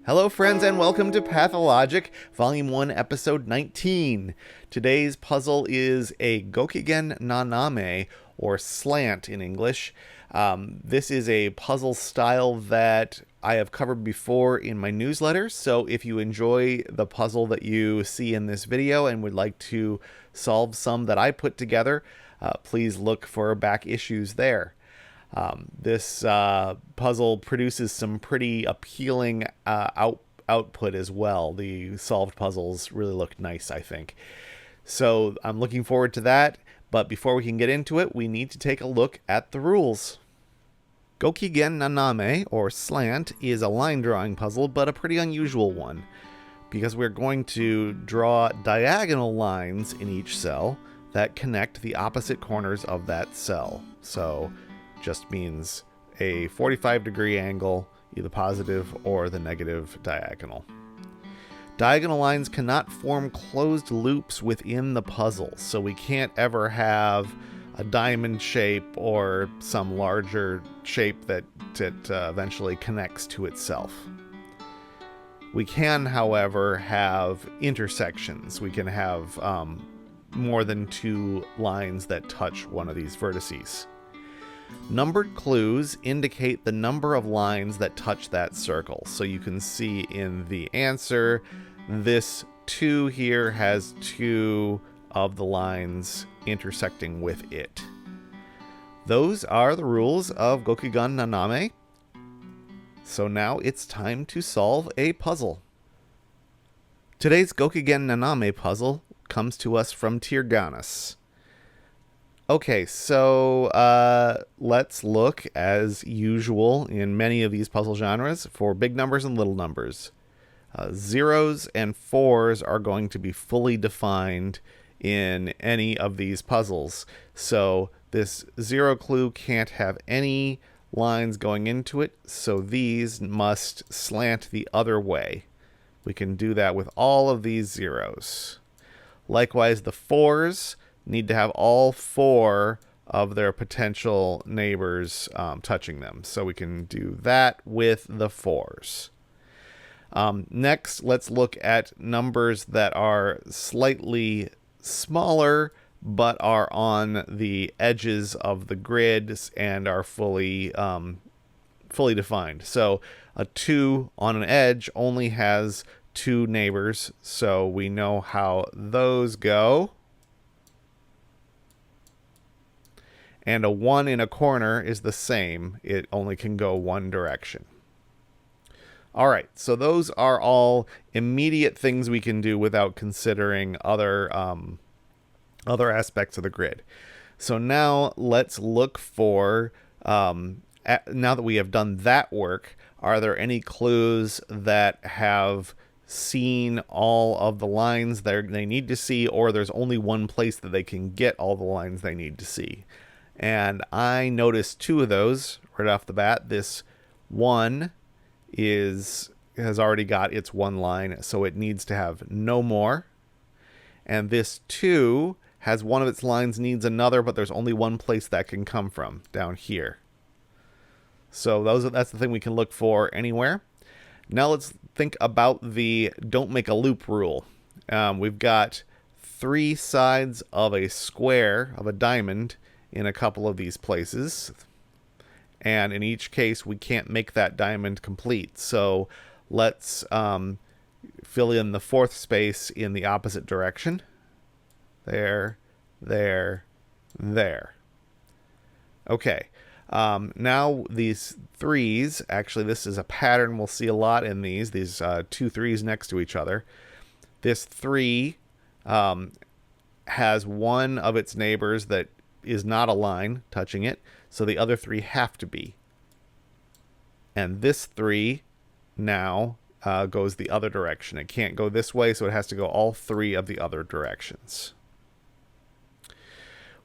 Hello friends and welcome to Pathologic, Volume 1, Episode 19. Today's puzzle is a Gokigen Naname, or slant in English. This is a puzzle style that I have covered before in my newsletter, so if you enjoy the puzzle that you see in this video and would like to solve some that I put together, please look for back issues there. This puzzle produces some pretty appealing output as well. The solved puzzles really look nice, I think. So I'm looking forward to that, but before we can get into it, we need to take a look at the rules. Gokigen Naname, or slant, is a line drawing puzzle, but a pretty unusual one, because we're going to draw diagonal lines in each cell that connect the opposite corners of that cell. So just means a 45-degree angle, either positive or the negative diagonal. Diagonal lines cannot form closed loops within the puzzle, so we can't ever have a diamond shape or some larger shape that eventually connects to itself. We can, however, have intersections. We can have more than two lines that touch one of these vertices. Numbered clues indicate the number of lines that touch that circle. So you can see in the answer, this 2 here has 2 of the lines intersecting with it. Those are the rules of Gokigen Naname. So now it's time to solve a puzzle. Today's Gokigen Naname puzzle comes to us from Tyrgannus. Okay, so let's look, as usual in many of these puzzle genres, for big numbers and little numbers. Zeros and 4s are going to be fully defined in any of these puzzles. So this 0 clue can't have any lines going into it, so these must slant the other way. We can do that with all of these zeros. Likewise, the 4s need to have all 4 of their potential neighbors touching them. So we can do that with the 4s. Next, let's look at numbers that are slightly smaller but are on the edges of the grid and are fully defined. So a 2 on an edge only has 2 neighbors, so we know how those go. And a 1 in a corner is the same. It only can go one direction. All right, so those are all immediate things we can do without considering other aspects of the grid. So now let's look for, now that we have done that work, are there any clues that have seen all of the lines they need to see, or there's only one place that they can get all the lines they need to see? And I noticed 2 of those right off the bat. This 1 has already got its 1 line, so it needs to have no more. And this 2 has one of its lines needs another, but there's only one place that can come from, down here. So that's the thing we can look for anywhere. Now let's think about the don't make a loop rule. We've got 3 sides of a square, of a diamond, in a couple of these places, and in each case we can't make that diamond complete. So let's fill in the 4th space in the opposite direction. There. Okay, now these 3s, actually this is a pattern we'll see a lot in these 2 3s next to each other. This 3 has one of its neighbors that is not a line touching it, so the other 3 have to be. And this 3 now goes the other direction. It can't go this way, so it has to go all 3 of the other directions.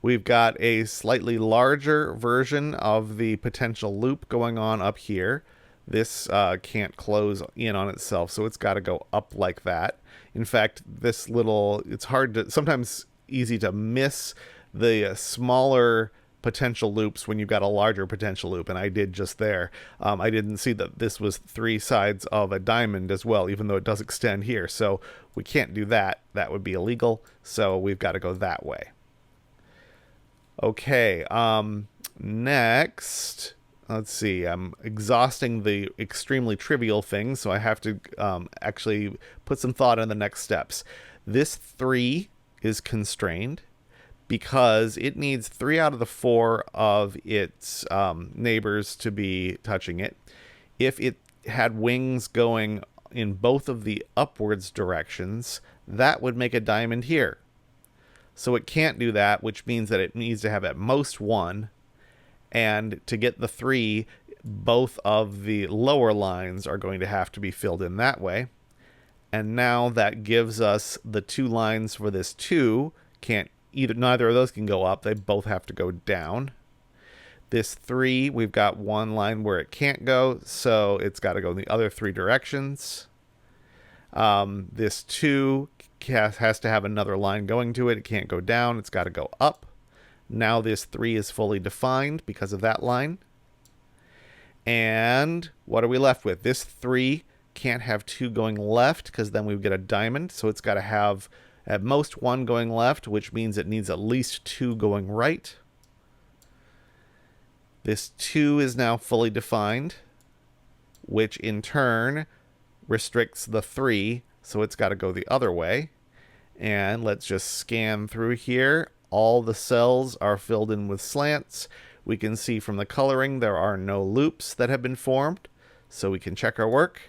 We've got a slightly larger version of the potential loop going on up here. This can't close in on itself, so it's got to go up like that. In fact, it's hard to, sometimes easy to miss the smaller potential loops when you've got a larger potential loop, and I did just there. I didn't see that this was 3 sides of a diamond as well, even though it does extend here. So we can't do that. That would be illegal. So we've got to go that way. Okay, next, let's see. I'm exhausting the extremely trivial things, so I have to actually put some thought on the next steps. This 3 is constrained because it needs 3 out of the 4 of its neighbors to be touching it. If it had wings going in both of the upwards directions, that would make a diamond here. So it can't do that, which means that it needs to have at most 1. And to get the 3, both of the lower lines are going to have to be filled in that way. And now that gives us the 2 lines for this 2. Neither of those can go up. They both have to go down. This 3, we've got 1 line where it can't go, so it's got to go in the other 3 directions. This 2 has to have another line going to it. It can't go down. It's got to go up. Now this 3 is fully defined because of that line. And what are we left with? This 3 can't have 2 going left because then we get a diamond. So it's got to have at most 1 going left, which means it needs at least 2 going right. This 2 is now fully defined, which in turn restricts the 3, so it's got to go the other way. And let's just scan through here. All the cells are filled in with slants. We can see from the coloring there are no loops that have been formed, so we can check our work.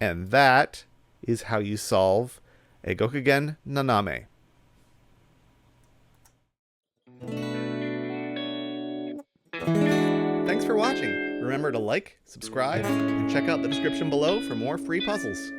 And that is how you solve a Gokigen Naname. Thanks for watching. Remember to like, subscribe, and check out the description below for more free puzzles.